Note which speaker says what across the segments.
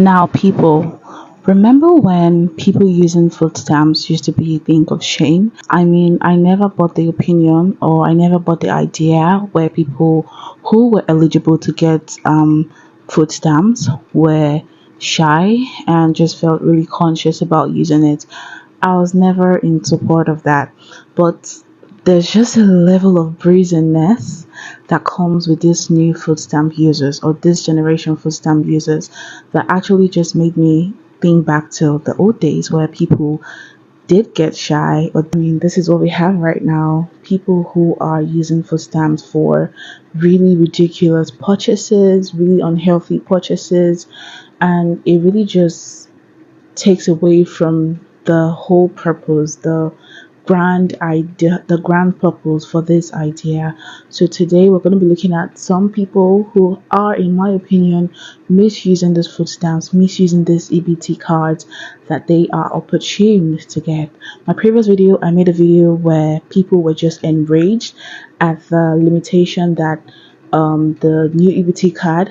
Speaker 1: Now, people, remember when people using food stamps used to be a thing of shame? I mean, I never bought the opinion or I never bought the idea where people who were eligible to get food stamps were shy and just felt really conscious about using it. I was never in support of that. But there's just a level of brazenness that comes with these new food stamp users or this generation food stamp users that actually just made me think back to the old days where people did get shy. Or I mean, this is what we have right now. People who are using food stamps for really ridiculous purchases, really unhealthy purchases, and it really just takes away from the whole purpose, the grand idea, the grand purpose for this idea. So today we're going to be looking at some people who are, in my opinion, misusing these food stamps, misusing these EBT cards that they are opportuned to get. My previous video, I made a video where people were just enraged at the limitation that the new EBT card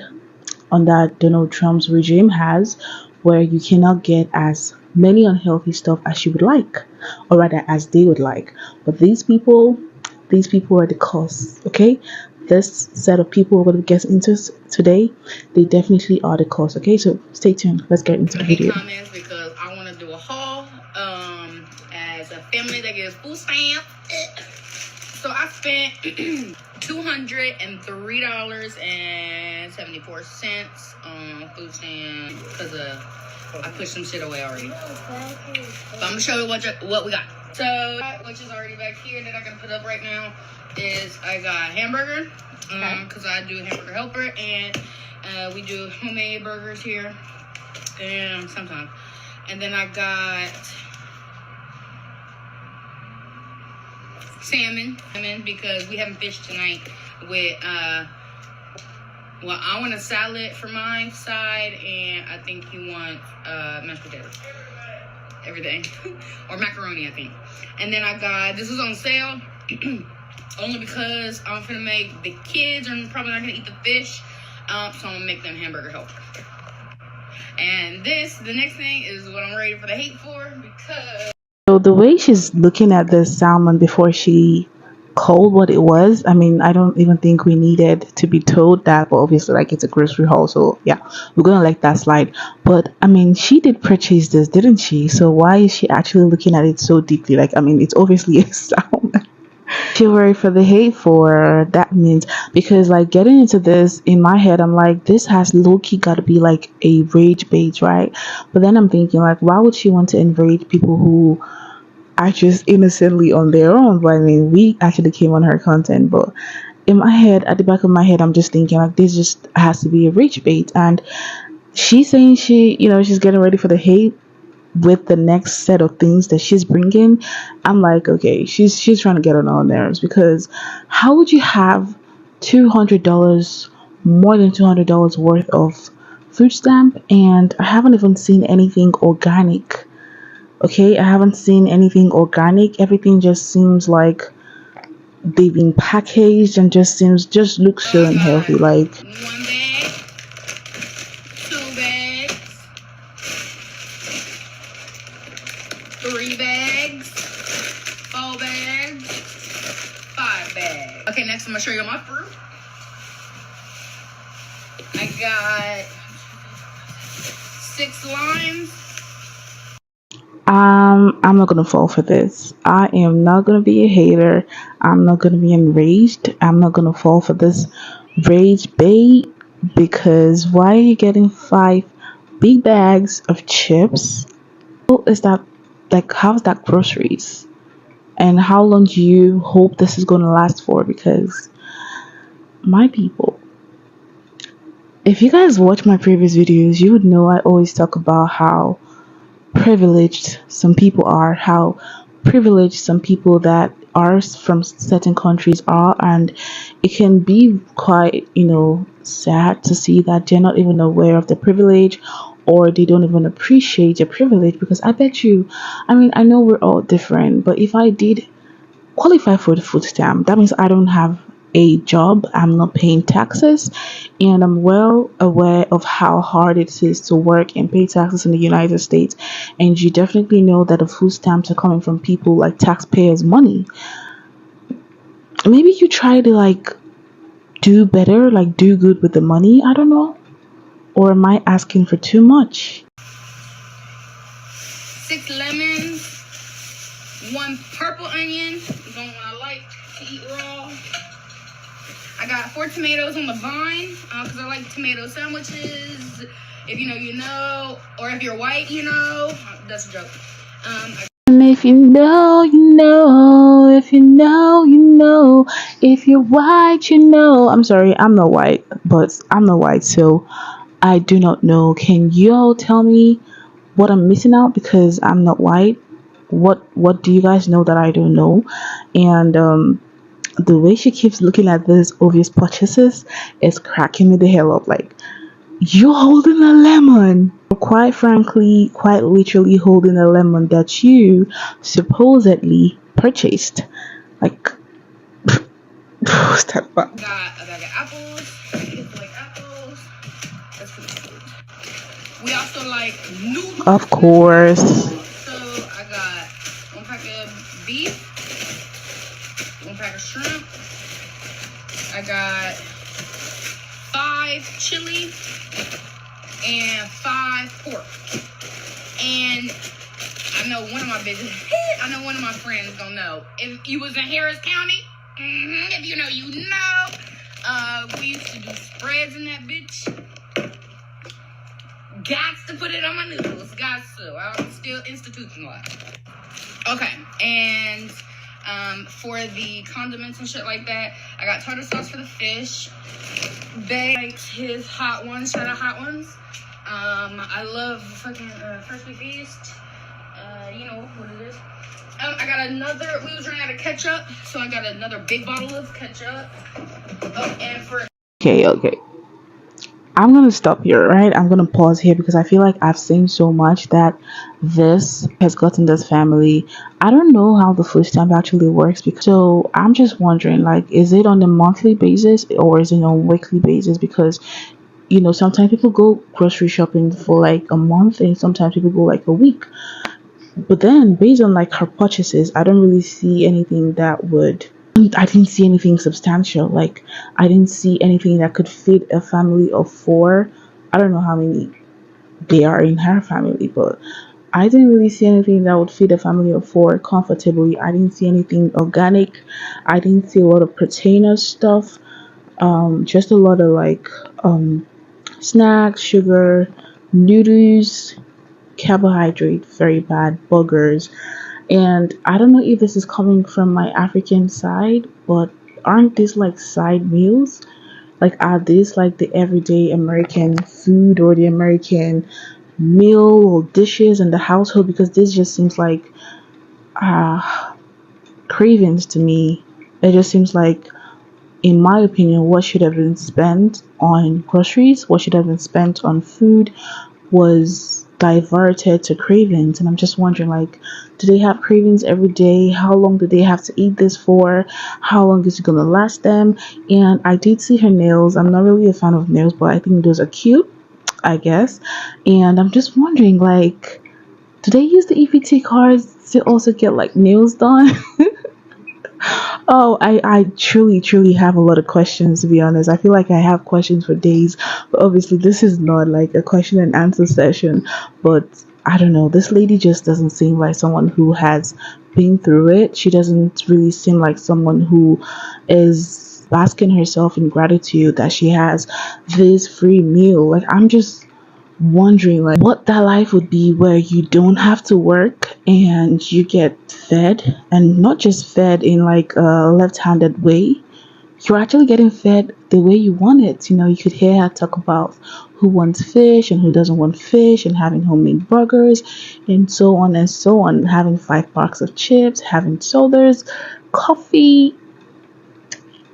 Speaker 1: under Donald Trump's regime has, where you cannot get as many unhealthy stuff as you would like, or rather as they would like. But these people are the cause. Okay, this set of people we're going to get into today, they definitely are the cause. Okay, so stay tuned. Let's get into the video.
Speaker 2: Comments because I want to do a haul. As a family that gets food stamps, so I spent $203.74 on food stamps because I pushed some shit away already. But I'm gonna show you what we got. So, which is already back here that I can put up right now, is I got hamburger, because I do hamburger helper, and we do homemade burgers here, and sometimes. And then I got salmon because we having fish tonight with well, I want a salad for my side, and I think he wants mashed potatoes. Everything. Or macaroni, I think. And then I got, this is on sale, only because I'm finna make, the kids are probably not gonna eat the fish, so I'm gonna make them hamburger helper. And the next thing is what I'm ready for the hate for, because
Speaker 1: So the way she's looking at the salmon before she called what it was, I mean, I don't even think we needed to be told that, but obviously, like, it's a grocery haul, so yeah, we're gonna let that slide. But I mean, she did purchase this, didn't she? So why is she actually looking at it so deeply? Like, I mean, it's obviously a salmon. She worried for the hate for that means, because like getting into this in my head, I'm like, this has low-key got to be like a rage bait, right? But then I'm thinking, like, why would she want to enrage people who are just innocently on their own? But I mean, we actually came on her content, but in my head, at the back of my head, I'm just thinking, like, this just has to be a rage bait. And she's saying she's getting ready for the hate with the next set of things that she's bringing. I'm like, okay, she's trying to get on our nerves, because how would you have $200, more than $200 worth of food stamp, and I haven't even seen anything organic. Okay, I haven't seen anything organic. Everything just seems like they've been packaged and just looks so unhealthy. Like,
Speaker 2: 1 bag, 2 bags, 3 bags, 4 bags, 5 bags. Okay, next I'm gonna show you my fruit. I got 6 limes.
Speaker 1: I'm not gonna fall for this. I am not gonna be a hater. I'm not gonna be enraged. I'm not gonna fall for this rage bait, because why are you getting 5 big bags of chips? How is that, like, how is that groceries? And how long do you hope this is gonna last for? Because my people, if you guys watch my previous videos, you would know I always talk about how privileged some people are, how privileged some people that are from certain countries are, and it can be quite, sad to see that they're not even aware of the privilege, or they don't even appreciate your privilege. Because I bet you, I mean, I know we're all different, but if I did qualify for the food stamp, that means I don't have a job, I'm not paying taxes, and I'm well aware of how hard it is to work and pay taxes in the United States. And you definitely know that the food stamps are coming from people like taxpayers' money. Maybe you try to like do better, like do good with the money. I don't know. Or am I asking for too much?
Speaker 2: 6 lemons, 1 purple onion, the one I like to eat raw. I got 4 tomatoes on the vine, because I like tomato sandwiches. If you know, you know. Or if you're white, you know. That's a joke.
Speaker 1: And if you know, you know. If you know, you know. If you're white, you know. I'm sorry, I'm not white, but I'm not white, so I do not know. Can you all tell me what I'm missing out because I'm not white? What do you guys know that I don't know? And the way she keeps looking at these obvious purchases is cracking me the hell up. Like, you holding a lemon. Quite frankly, quite literally holding a lemon that you supposedly purchased. Like, step back.
Speaker 2: Got a bag of apples. Kids like apples. That's pretty cool. We also like noodles.
Speaker 1: Of course.
Speaker 2: So I got 1 pack of beef, 1 pack of shrimp. I got 5 chili and 5 pork. And I know one of my friends gonna know. If you was in Harris County, if you know, you know. We used to do spreads in that bitch. Gots to put it on my noodles. Gots to. I'm still institutionalized. Okay, and for the condiments and shit like that, I got tartar sauce for the fish. Bae likes his hot ones, cheddar hot ones. I love fucking First We Feast. You know what it is. I got another. We was running out of ketchup, so I got another big bottle of ketchup. Oh, and for
Speaker 1: Okay. I'm gonna stop here, right? I'm gonna pause here because I feel like I've seen so much that this has gotten this family. I don't know how the food stamp actually works because so I'm just wondering, like, is it on a monthly basis or is it on a weekly basis? Because sometimes people go grocery shopping for like a month and sometimes people go like a week. But then based on like her purchases, I don't really see anything that would I didn't see anything substantial. Like, I didn't see anything that could feed a family of 4. I don't know how many they are in her family, but I didn't really see anything that would feed a family of 4 comfortably. I didn't see anything organic. I didn't see a lot of protein stuff. Just a lot of like snacks, sugar, noodles, carbohydrate, very bad, burgers. And I don't know if this is coming from my African side, but aren't these like side meals? Like, are these like the everyday American food or the American meal or dishes in the household? Because this just seems like cravings to me. It just seems like, in my opinion, what should have been spent on groceries, what should have been spent on food, was diverted to cravings. And I'm just wondering, like, do they have cravings every day? How long do they have to eat this for? How long is it gonna last them? And I did see her nails. I'm not really a fan of nails, but I think those are cute, I guess. And I'm just wondering, like, do they use the EBT cards to also get like nails done? Oh, I truly have a lot of questions, to be honest. I feel like I have questions for days, but obviously this is not like a question and answer session. But I don't know, this lady just doesn't seem like someone who has been through it. She doesn't really seem like someone who is basking herself in gratitude that she has this free meal. Like, I'm just wondering like what that life would be where you don't have to work and you get fed, and not just fed in like a left-handed way. You're actually getting fed the way you want it. You could hear her talk about who wants fish and who doesn't want fish, and having homemade burgers and so on and so on, having 5 packs of chips, having sodas, coffee.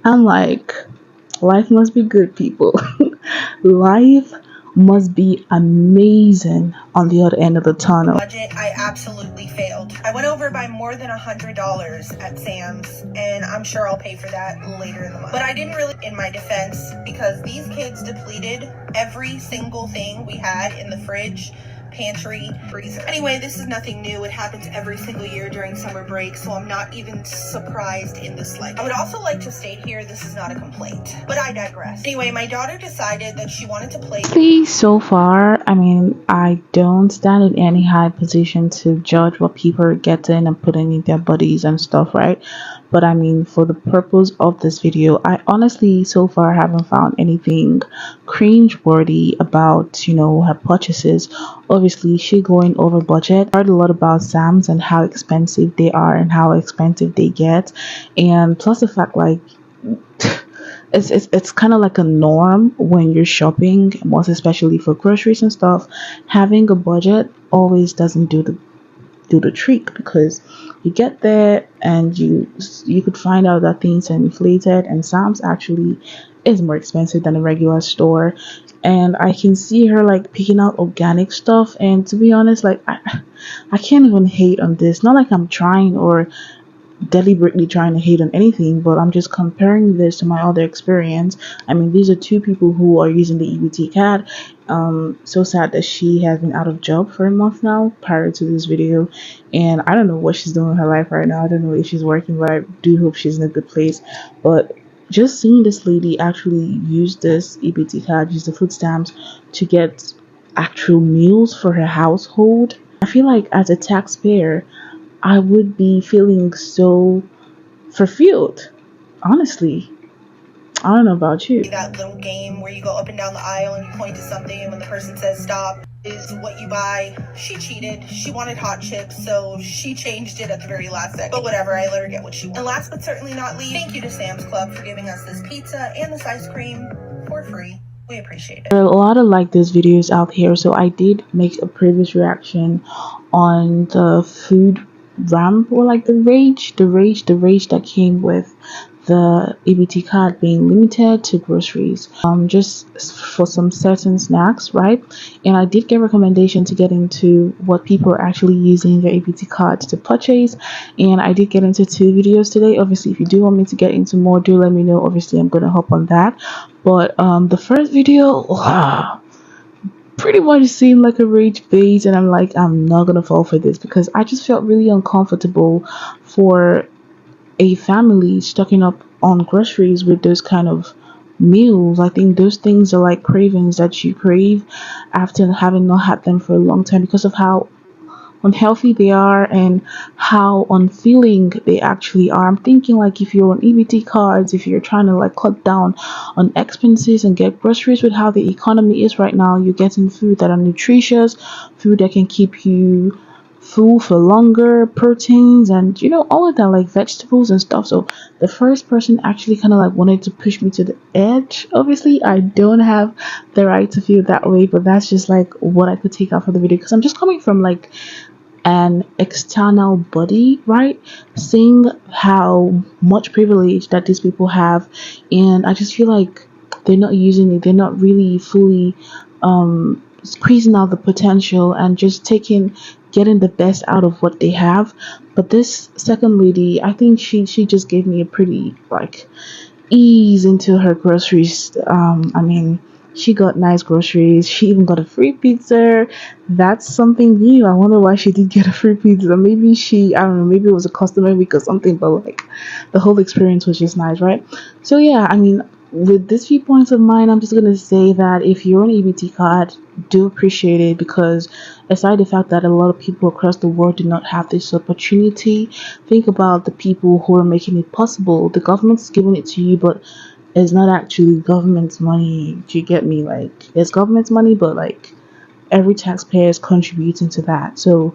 Speaker 1: I'm like, life must be good, people. Life must be amazing on the other end of the tunnel.
Speaker 3: Budget, I absolutely failed. I went over by more than $100 at Sam's, and I'm sure I'll pay for that later in the month. But I didn't really, in my defense, because these kids depleted every single thing we had in the fridge, pantry, freezer. Anyway, this is nothing new. It happens every single year during summer break, so I'm not even surprised in the slightest. I would also like to state here, this is not a complaint, but I digress. Anyway, my daughter decided that she wanted to play.
Speaker 1: So far, I mean, I don't stand in any high position to judge what people are getting and putting in their bodies and stuff, right? But I mean, for the purpose of this video, I honestly so far haven't found anything cringe-worthy about, her purchases. Obviously, she going over budget. I heard a lot about Sam's and how expensive they are and how expensive they get, and plus the fact like it's kind of like a norm when you're shopping, most especially for groceries and stuff. Having a budget always doesn't do the trick, because you get there and you could find out that things are inflated, and Sam's actually is more expensive than a regular store. And I can see her like picking out organic stuff, and to be honest, like I can't even hate on this. Not like I'm trying or deliberately trying to hate on anything, but I'm just comparing this to my other experience. I mean, these are two people who are using the EBT card. So sad that she has been out of job for a month now prior to this video, and I don't know what she's doing in her life right now. I don't know if she's working, but I do hope she's in a good place. But just seeing this lady actually use this EBT card, use the food stamps to get actual meals for her household, I feel like as a taxpayer I would be feeling so fulfilled, honestly. I don't know about you.
Speaker 3: That little game where you go up and down the aisle and you point to something, and when the person says stop is what you buy. She cheated. She wanted hot chips, so she changed it at the very last second. But whatever, I let her get what she wanted. And last but certainly not least, thank you to Sam's Club for giving us this pizza and this ice cream for free. We appreciate it.
Speaker 1: There are a lot of like these videos out here, so I did make a previous reaction on the food ramp, or like the rage that came with the EBT card being limited to groceries, just for some certain snacks, right? And I did get recommendation to get into what people are actually using their EBT cards to purchase, and I did get into 2 videos today. Obviously, if you do want me to get into more, do let me know. Obviously, I'm gonna hop on that. But the first video, pretty much seemed like a rage bait, and I'm like, I'm not gonna fall for this, because I just felt really uncomfortable for a family stocking up on groceries with those kind of meals. I think those things are like cravings that you crave after having not had them for a long time, because of how unhealthy they are and how unfeeling they actually are. I'm thinking like, if you're on EBT cards, if you're trying to like cut down on expenses and get groceries with how the economy is right now, you're getting food that are nutritious, food that can keep you full for longer, proteins, and all of that, like vegetables and stuff. So the first person actually kind of like wanted to push me to the edge. Obviously, I don't have the right to feel that way, but that's just like what I could take out for the video, because I'm just coming from like an external body, right? Seeing how much privilege that these people have, and I just feel like they're not using it. They're not really fully squeezing out the potential and just getting the best out of what they have. But this second lady, I think she just gave me a pretty like ease into her groceries. I mean, she got nice groceries. She even got a free pizza. That's something new. I wonder why she did get a free pizza. Maybe I don't know, maybe it was a customer week or something, but like the whole experience was just nice, right? So yeah, I mean, with these few points of mine, I'm just going to say that if you're on EBT card, do appreciate it, because aside the fact that a lot of people across the world do not have this opportunity, think about the people who are making it possible. The government's giving it to you, but it's not actually government's money. Do you get me? Like, it's government's money, but like every taxpayer is contributing to that. So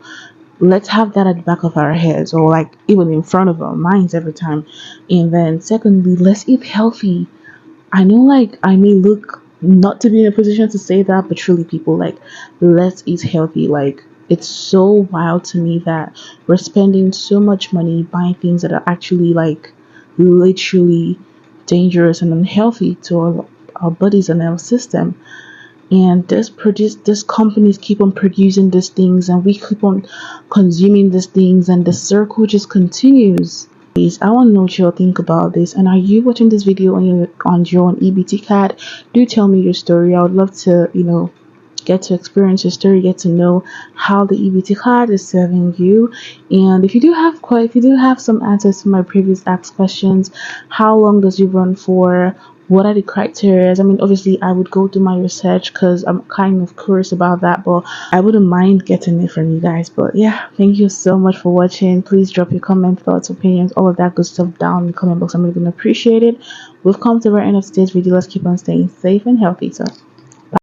Speaker 1: let's have that at the back of our heads, or like even in front of our minds every time. And then secondly, let's eat healthy. I know like I may look not to be in a position to say that, but truly people, like, let's eat healthy. Like, it's so wild to me that we're spending so much money buying things that are actually like literally dangerous and unhealthy to our bodies and our system. and this companies keep on producing these things, and we keep on consuming these things, and the circle just continues. I want to know what you all think about this. And are you watching this video on your own EBT card? Do tell me your story. I would love to, get to experience your story, get to know how the EBT card is serving you. And if you do have some answers to my previous asked questions, how long does it run for? What are the criteria? I mean, obviously, I would go do my research because I'm kind of curious about that, but I wouldn't mind getting it from you guys. But yeah, thank you so much for watching. Please drop your comment, thoughts, opinions, all of that good stuff down in the comment box. I'm really going to appreciate it. We've come to the end of today's video. Let's keep on staying safe and healthy. So